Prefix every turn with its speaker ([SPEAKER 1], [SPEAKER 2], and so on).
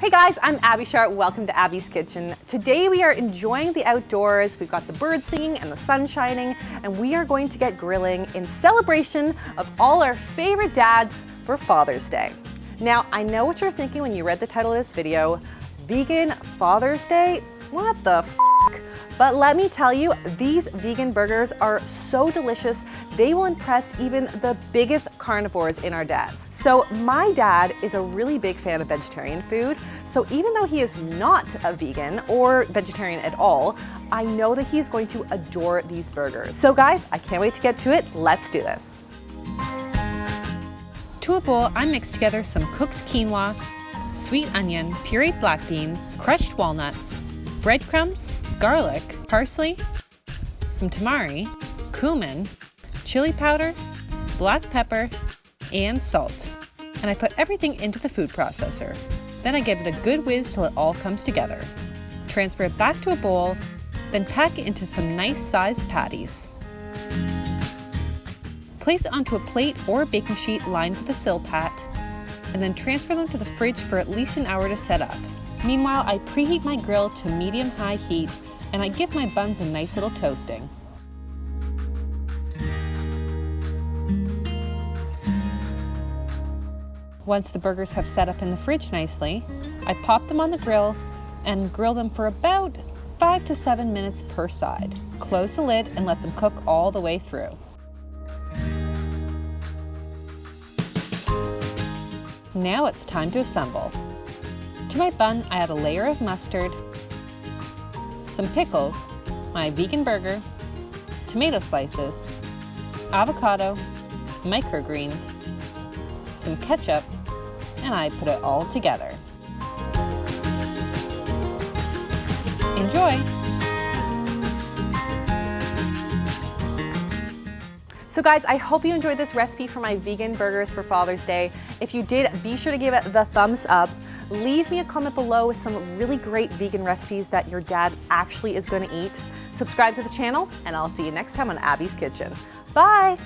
[SPEAKER 1] Hey guys, I'm Abby Sharp. Welcome to Abby's Kitchen. Today we are enjoying the outdoors. We've got the birds singing and the sun shining, and we are going to get grilling in celebration of all our favorite dads for Father's Day. Now, I know what you're thinking when you read the title of this video, Vegan Father's Day? What the f***? But let me tell you, these vegan burgers are so delicious, they will impress even the biggest carnivores in our dads. So my dad is a really big fan of vegetarian food, so even though he is not a vegan or vegetarian at all, I know that he's going to adore these burgers. So guys, I can't wait to get to it. Let's do this. To a bowl, I mixed together some cooked quinoa, sweet onion, pureed black beans, crushed walnuts, breadcrumbs, garlic, parsley, some tamari, cumin, chili powder, black pepper, and salt. And I put everything into the food processor. Then I give it a good whiz till it all comes together. Transfer it back to a bowl, then pack it into some nice sized patties. Place it onto a plate or a baking sheet lined with a silpat, and then transfer them to the fridge for at least an hour to set up. Meanwhile, I preheat my grill to medium-high heat, and I give my buns a nice little toasting. Once the burgers have set up in the fridge nicely, I pop them on the grill and grill them for about 5 to 7 minutes per side. Close the lid and let them cook all the way through. Now it's time to assemble. To my bun, I add a layer of mustard, some pickles, my vegan burger, tomato slices, avocado, microgreens, some ketchup, and I put it all together. Enjoy! So guys, I hope you enjoyed this recipe for my vegan burgers for Father's Day. If you did, be sure to give it the thumbs up. Leave me a comment below with some really great vegan recipes that your dad actually is going to eat. Subscribe to the channel, and I'll see you next time on Abby's Kitchen. Bye!